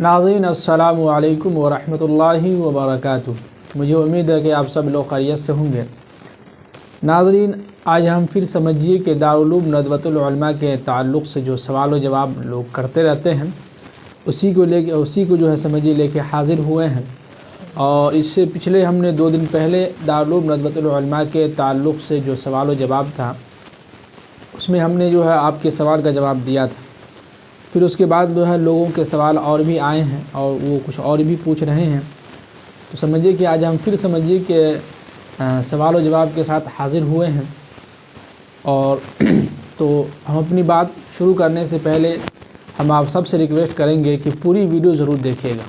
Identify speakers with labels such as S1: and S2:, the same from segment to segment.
S1: नाज़रीन अस्सलामु अलैकुम व रहमतुल्लाहि व बरकातुहू। मुझे उम्मीद है कि आप सब लोग खैरियत से होंगे। नाज़रीन, आज हम फिर समझिए कि दारुल उलूम नदवतुल उलमा के ताल्लुक़ से जो सवाल व जवाब लोग करते रहते हैं उसी को जो है समझिए लेके हाज़िर हुए हैं। और इससे पिछले हमने 2 दिन पहले दारुल उलूम नदवतुल उलमा के ताल्लुक़ से जो सवाल व जवाब था उसमें हमने जो है आपके सवाल का जवाब दिया था। फिर उसके बाद जो है लोगों के सवाल और भी आए हैं और वो कुछ और भी पूछ रहे हैं। तो समझिए कि आज हम फिर समझिए कि सवाल व जवाब के साथ हाज़िर हुए हैं। और तो हम अपनी बात शुरू करने से पहले हम आप सबसे रिक्वेस्ट करेंगे कि पूरी वीडियो ज़रूर देखिएगा,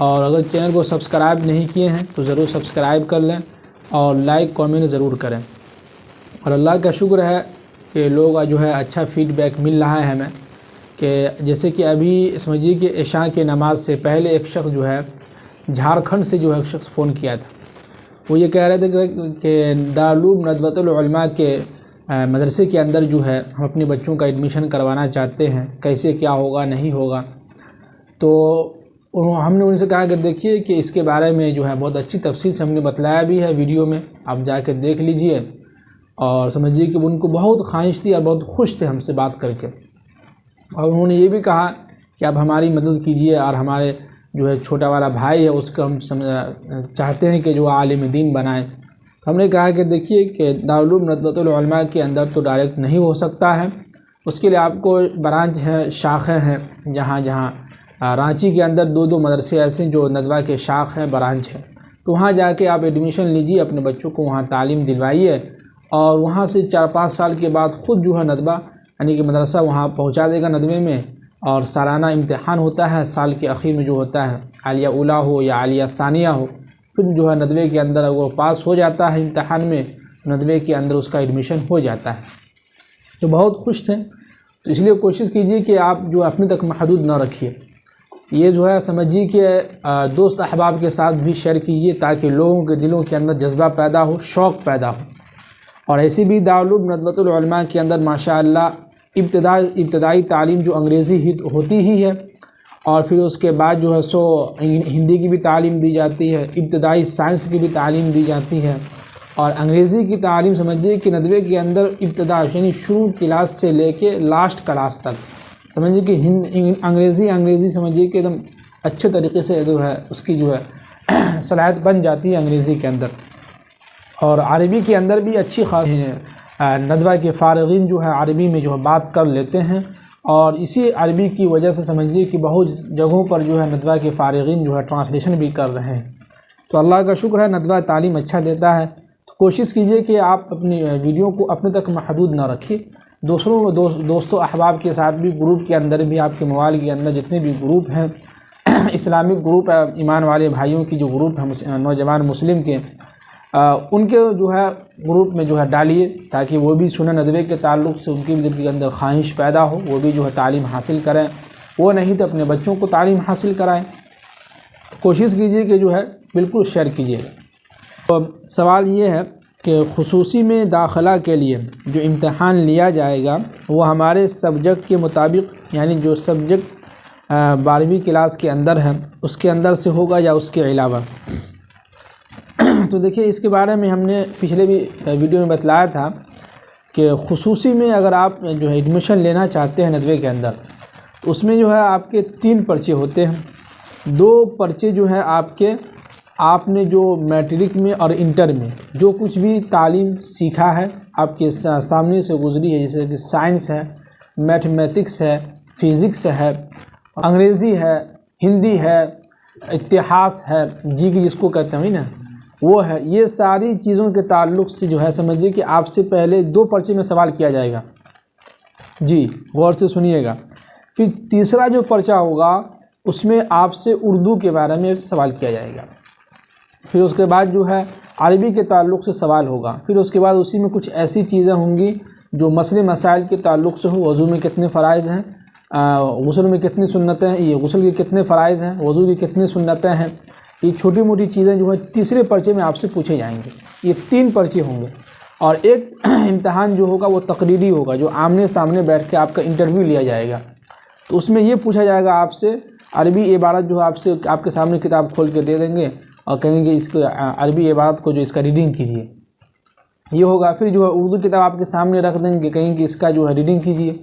S1: और अगर चैनल को सब्सक्राइब नहीं किए हैं तो ज़रूर सब्सक्राइब कर लें और लाइक कमेंट ज़रूर करें। और अल्लाह का शुक्र है कि लोगों का जो है अच्छा फ़ीडबैक मिल रहा है हमें, कि जैसे कि अभी समझिए कि इशा के नमाज़ से पहले एक शख्स जो है झारखंड से जो है एक शख्स फ़ोन किया था। वो ये कह रहे थे कि दारुल उलूम नदवतुल उलमा के मदरसे के अंदर जो है हम अपने बच्चों का एडमिशन करवाना चाहते हैं, कैसे क्या होगा नहीं होगा। तो हमने उनसे कहा कि देखिए कि इसके बारे में जो है बहुत अच्छी तफसील से हमने बतलाया भी है वीडियो में, आप जाकर देख लीजिए। और समझिए कि उनको बहुत ख्वाहिश थी और बहुत खुश थे हमसे बात करके। और उन्होंने ये भी कहा कि आप हमारी मदद कीजिए और हमारे जो है छोटा वाला भाई है उसको हम चाहते हैं कि जो आलिम दीन बनाएं। तो हमने कहा कि देखिए कि दारुल उलूम नदवतुल उलमा के अंदर तो डायरेक्ट नहीं हो सकता है, उसके लिए आपको ब्रांच है, शाखें हैं, जहाँ रांची के अंदर 2 मदरसे ऐसे जो नदवा के शाख हैं, ब्रांच है। तो वहाँ जाके आप एडमिशन लीजिए, अपने बच्चों को वहाँ तालीम दिलवाइए और वहाँ से 4-5 साल के बाद ख़ुद जो है नदवा यानी कि मदरसा वहाँ पहुँचा देगा नदवे में। और सालाना इम्तिहान होता है, साल के आखिर में जो होता है आलिया उला हो या आलिया सानिया हो, फिर जो है नदवे के अंदर वो पास हो जाता है इम्तिहान में, नदवे के अंदर उसका एडमिशन हो जाता है। तो बहुत खुश थे। तो इसलिए कोशिश कीजिए कि आप जो अपने तक महदूद ना रखिए, ये जो है समझिए कि दोस्त अहबाब के साथ भी शेयर कीजिए ताकि लोगों के दिलों के अंदर जज्बा पैदा हो, शौक़ पैदा हो। और ऐसी भी दारुल उलूम नदवतुल उलमा के अंदर माशाअल्लाह इब्तदाई तालीम जो अंग्रेज़ी ही होती ही है, और फिर उसके बाद जो है हिंदी की भी तालीम दी जाती है, इब्तदाई साइंस की भी तालीम दी जाती है। और अंग्रेज़ी की तालीम समझिए कि नदवे के अंदर इब्तदा यानी शुरू क्लास से लेके लास्ट क्लास तक समझिए कि अंग्रेज़ी समझिए कि एकदम अच्छे तरीके से जो है उसकी जो है सलाहियत बन जाती है अंग्रेज़ी के अंदर। और अरबी के अंदर भी अच्छी खास नदवा के फ़ारिग़ीन जो है अरबी में जो है बात कर लेते हैं। और इसी अरबी की वजह से समझिए कि बहुत जगहों पर जो है नदवा के फ़ारिग़ीन जो है ट्रांसलेशन भी कर रहे हैं। तो अल्लाह का शुक्र है नदवा तालीम अच्छा देता है। तो कोशिश कीजिए कि आप अपनी वीडियो को अपने तक महदूद ना रखिए, दोस्तों अहबाब के साथ भी, ग्रुप के अंदर भी, आपके मोबाइल के अंदर जितने भी ग्रुप हैं इस्लामिक ग्रुप है, ईमान वाले भाइयों की जो ग्रुप है नौजवान मुस्लिम के, उनके जो है ग्रुप में जो है डालिए ताकि वो भी सुने नदवे के ताल्लुक़ से, उनके भी दिल के अंदर ख्वाहिश पैदा हो, वो भी जो है तालीम हासिल करें, वो नहीं तो अपने बच्चों को तालीम हासिल कराएं। तो कोशिश कीजिए कि जो है बिल्कुल शेयर कीजिएगा। तो सवाल ये है कि खुसूसी में दाखिला के लिए जो इम्तहान लिया जाएगा वो हमारे सब्जेक्ट के मुताबिक, यानी जो सब्जेक्ट 12वीं क्लास के अंदर है उसके अंदर से होगा या उसके अलावा। तो देखिए इसके बारे में हमने पिछले भी वीडियो में बतलाया था कि खुसूसी में अगर आप जो है एडमिशन लेना चाहते हैं नदवे के अंदर, तो उसमें जो है आपके 3 पर्चे होते हैं। 2 पर्चे जो है आपने जो मैट्रिक में और इंटर में जो कुछ भी तालीम सीखा है आपके सामने से गुजरी है, जैसे कि साइंस है, मैथमेटिक्स है, फ़िज़िक्स है, अंग्रेज़ी है, हिंदी है, इतिहास है, जी की जिसको कहते हैं ना वो है, ये सारी चीज़ों के ताल्लुक़ से जो है समझिए कि आपसे पहले 2 पर्चे में सवाल किया जाएगा। जी गौर से सुनिएगा। फिर तीसरा जो पर्चा होगा उसमें आपसे उर्दू के बारे में सवाल किया जाएगा। फिर उसके बाद जो है अरबी के ताल्लुक़ से सवाल होगा। फिर उसके बाद उसी में कुछ ऐसी चीज़ें होंगी जो मसले मसाइल के ताल्लुक़ से हो, वज़ू में कितने फ़राइज़ हैं, गुस्ल में कितनी सुन्नतें हैं, ये गुस्ल के कितने फ़राइज़ हैं, वज़ू की कितनी सुन्नतें हैं, ये छोटी मोटी चीज़ें जो है तीसरे पर्चे में आपसे पूछे जाएंगे। ये 3 पर्चे होंगे। और एक इम्तहान जो होगा वो तकरीरी होगा, जो आमने सामने बैठ के आपका इंटरव्यू लिया जाएगा। तो उसमें ये पूछा जाएगा आपसे अरबी इबारत जो है आपसे आपके सामने किताब खोल के दे देंगे और कहेंगे इसको अरबी इबारत को जो इसका रीडिंग कीजिए, ये होगा। फिर जो है उर्दू किताब आपके सामने रख देंगे, कहेंगे इसका जो है रीडिंग कीजिए,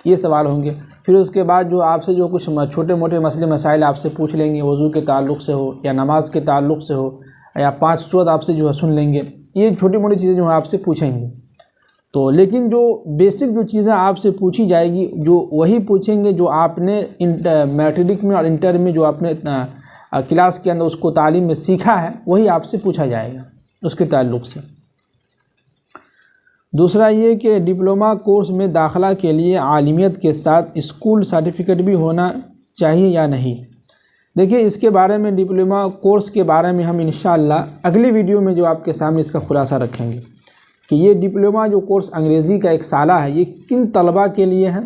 S1: ये सवाल होंगे। फिर उसके बाद जो आपसे जो कुछ छोटे मोटे मसले मसाइल आपसे पूछ लेंगे, वज़ू के ताल्लुक़ से हो या नमाज के ताल्लुक़ से हो, या 5 सूरत आपसे जो है सुन लेंगे। ये छोटी मोटी चीज़ें जो है आपसे पूछेंगे। तो लेकिन जो बेसिक जो चीज़ें आपसे पूछी जाएगी, जो वही पूछेंगे जो आपने मैट्रिक में और इंटर में जो आपने क्लास के अंदर उसको तालीम में सीखा है, वही आपसे पूछा जाएगा उसके ताल्लुक़ से। दूसरा ये कि डिप्लोमा कोर्स में दाखिला के लिए आलिमियत के साथ स्कूल सर्टिफिकेट भी होना चाहिए या नहीं। देखिए, इसके बारे में डिप्लोमा कोर्स के बारे में हम इंशाअल्लाह अगली वीडियो में जो आपके सामने इसका खुलासा रखेंगे कि ये डिप्लोमा जो कोर्स अंग्रेज़ी का 1 साल है, ये किन तलबा के लिए है,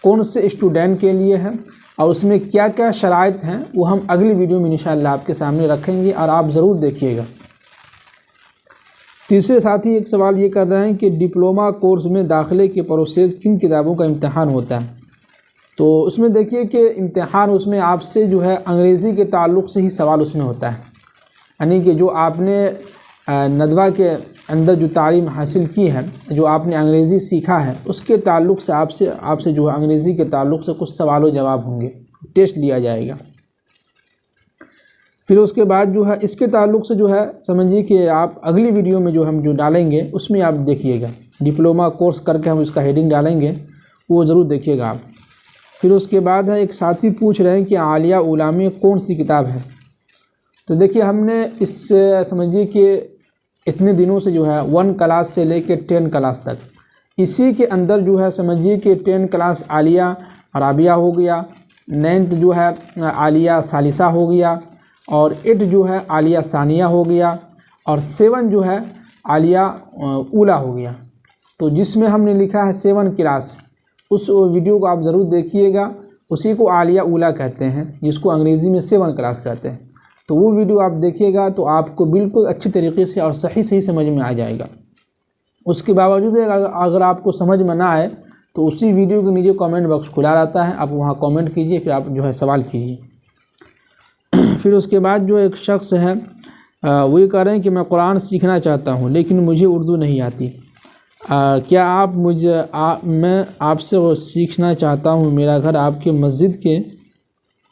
S1: कौन से स्टूडेंट के लिए है और उसमें क्या क्या शराइत हैं, वो हम अगली वीडियो में इंशाअल्लाह आपके सामने रखेंगे और आप ज़रूर देखिएगा। तीसरे साथी एक सवाल ये कर रहे हैं कि डिप्लोमा कोर्स में दाखिले के प्रोसेस किन किताबों का इम्तहान होता है। तो उसमें देखिए कि इम्तहान उसमें आपसे जो है अंग्रेज़ी के ताल्लुक़ से ही सवाल उसमें होता है, यानी कि जो आपने नदवा के अंदर जो तालीम हासिल की है, जो आपने अंग्रेज़ी सीखा है, उसके ताल्लुक़ से आपसे जो है अंग्रेज़ी के ताल्लुक़ से कुछ सवाल जवाब होंगे, टेस्ट लिया जाएगा। फिर उसके बाद जो है इसके ताल्लुक़ से जो है समझिए कि आप अगली वीडियो में जो हम जो डालेंगे उसमें आप देखिएगा, डिप्लोमा कोर्स करके हम इसका हेडिंग डालेंगे, वो ज़रूर देखिएगा आप। फिर उसके बाद है एक साथी पूछ रहे हैं कि आलिया उला में कौन सी किताब है। तो देखिए, हमने इससे समझिए कि इतने दिनों से जो है 1 क्लास से लेकर 10 क्लास तक, इसी के अंदर जो है समझिए कि 10 क्लास आलिया राबिया हो गया, 9th जो है आलिया सालिसा हो गया, और 8 जो है आलिया सानिया हो गया, और 7 जो है आलिया उला हो गया। तो जिसमें हमने लिखा है 7 क्लास, उस वीडियो को आप ज़रूर देखिएगा, उसी को आलिया उला कहते हैं, जिसको अंग्रेज़ी में 7 क्लास कहते हैं। तो वो वीडियो आप देखिएगा तो आपको बिल्कुल अच्छी तरीके से और सही समझ में आ जाएगा। उसके बावजूद अगर आपको समझ में ना आए तो उसी वीडियो के नीचे कमेंट बॉक्स खुला रहता है, आप वहाँ कमेंट कीजिए, फिर आप जो है सवाल कीजिए। फिर उसके बाद जो एक शख्स है वो ये कह रहे हैं कि मैं कुरान सीखना चाहता हूँ लेकिन मुझे उर्दू नहीं आती, क्या आप मैं आपसे वो सीखना चाहता हूँ। मेरा घर आपके मस्जिद के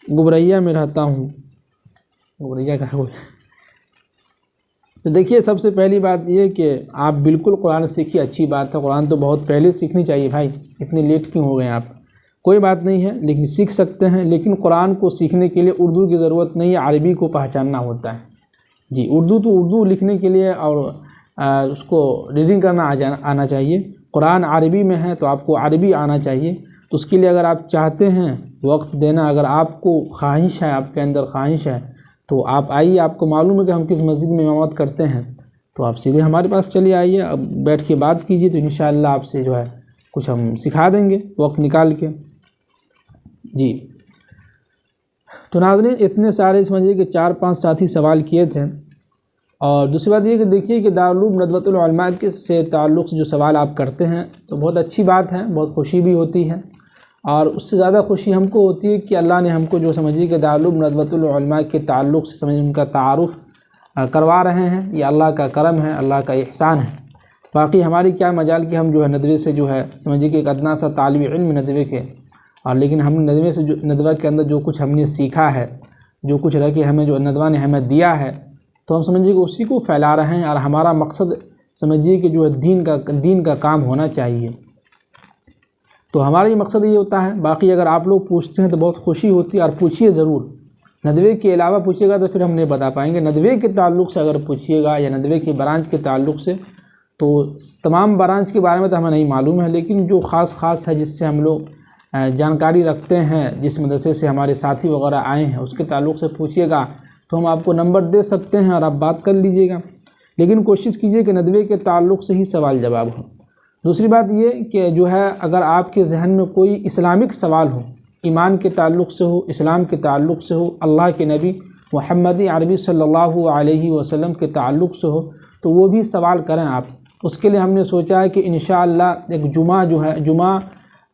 S1: गुबरैया में रहता हूँ। गुबरैया कहाँ बोले? तो देखिए, सबसे पहली बात ये कि आप बिल्कुल कुरान सीखिए, अच्छी बात है। कुरान तो बहुत पहले सीखनी चाहिए भाई, इतने लेट क्यों हो गए आप? कोई बात नहीं है, लेकिन सीख सकते हैं। लेकिन कुरान को सीखने के लिए उर्दू की ज़रूरत नहीं है, अरबी को पहचानना होता है जी। उर्दू तो उर्दू लिखने के लिए और उसको रीडिंग करना आना चाहिए। कुरान अरबी में है तो आपको अरबी आना चाहिए। तो उसके लिए अगर आप चाहते हैं वक्त देना, अगर आपको ख्वाहिश है, आपके अंदर ख्वाहिश है, तो आप आइए। आपको मालूम है कि हम किस मस्जिद में इमामत करते हैं, तो आप सीधे हमारे पास चलिए आइए, अब बैठ के बात कीजिए, तो इंशाअल्लाह आपसे जो है कुछ हम सिखा देंगे वक्त निकाल के जी। तो नाज़रीन, इतने सारे समझिए कि 4-5 साथी सवाल किए थे। और दूसरी बात ये कि देखिए कि दारुल उलूम नदवतुल उलमा के से ताल्लुक़ से जो सवाल आप करते हैं तो बहुत अच्छी बात है, बहुत खुशी भी होती है। और उससे ज़्यादा खुशी हमको होती है कि अल्लाह ने हमको जो समझिए कि दारुल उलूम नदवतुल उलमा के ताल्लुक़ से समझिए उनका तारुफ़ करवा रहे हैं। ये अल्लाह का करम है, अल्लाह का एहसान है। बाकी हमारी क्या मजाल कि हम जो है नदवे से जो है समझिए कि एक अदना सा तालिब इल्म नदवे के, और लेकिन हम नदवे से जो नदवा के अंदर जो कुछ हमने सीखा है, जो कुछ रह के हमें जो नदवा ने हमें दिया है, तो हम समझिए कि उसी को फैला रहे हैं। और हमारा मकसद समझिए कि जो है दीन का काम होना चाहिए। तो हमारा ये मकसद ये होता है। बाकी अगर आप लोग पूछते हैं तो बहुत खुशी होती है, और पूछिए ज़रूर। नदवे के अलावा पूछिएगा तो फिर हम नहीं बता पाएंगे। नदवे के ताल्लुक़ से अगर पूछिएगा या नदवे के ब्रांच के ताल्लुक़ से, तो तमाम ब्रांच के बारे में तो हमें नहीं मालूम है, लेकिन जो ख़ास है जिससे हम लोग जानकारी रखते हैं, जिस मदरसे से हमारे साथी वगैरह आए हैं, उसके ताल्लुक़ से पूछिएगा तो हम आपको नंबर दे सकते हैं और आप बात कर लीजिएगा। लेकिन कोशिश कीजिए कि नदवे के ताल्लुक़ से ही सवाल जवाब हो। दूसरी बात ये कि जो है अगर आपके जहन में कोई इस्लामिक सवाल हो, ईमान के ताल्लुक़ से हो, इस्लाम के ताल्लुक़ से हो, अल्लाह के नबी मुहम्मद अरबी सल्लल्लाहु अलैहि वसल्लम के ताल्लुक़ से हो, तो वो भी सवाल करें आप। उसके लिए हमने सोचा है कि इंशाअल्लाह एक जुमा जो है, जुमा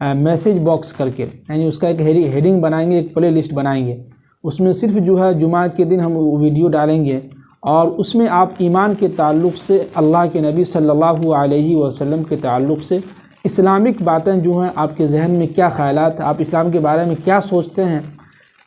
S1: मैसेज बॉक्स करके, यानी उसका एक हेडिंग बनाएंगे, एक प्ले लिस्ट बनाएंगे। उसमें सिर्फ जो है जुमा के दिन हम वीडियो डालेंगे और उसमें आप ईमान के ताल्लुक़ से, अल्लाह के नबी सल्लल्लाहु अलैहि वसल्लम के ताल्लुक़ से, इस्लामिक बातें जो हैं, आपके जहन में क्या ख़यालात, आप इस्लाम के बारे में क्या सोचते हैं,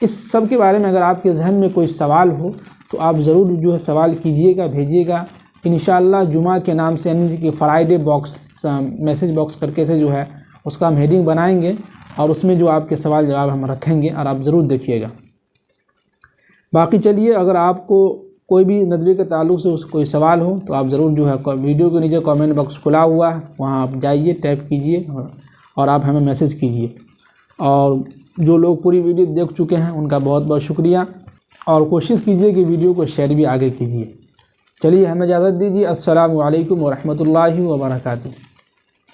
S1: इस सब के बारे में अगर आपके जहन में कोई सवाल हो तो आप ज़रूर जो है सवाल कीजिएगा, भेजिएगा। इंशाअल्लाह जुमा के नाम से, यानी कि फ्राइडे बॉक्स, मैसेज बॉक्स करके से जो है उसका हम हेडिंग बनाएंगे और उसमें जो आपके सवाल जवाब हम रखेंगे और आप ज़रूर देखिएगा। बाकी चलिए, अगर आपको कोई भी नदवे के ताल्लुक़ से कोई सवाल हो तो आप ज़रूर जो है वीडियो के नीचे कमेंट बॉक्स खुला हुआ है, वहाँ आप जाइए, टैप कीजिए और आप हमें मैसेज कीजिए। और जो लोग पूरी वीडियो देख चुके हैं उनका बहुत बहुत शुक्रिया, और कोशिश कीजिए कि वीडियो को शेयर भी आगे कीजिए। चलिए, हमें इजाज़त दीजिए। अस्सलामु अलैकुम व रहमतुल्लाहि व बरकातुहू।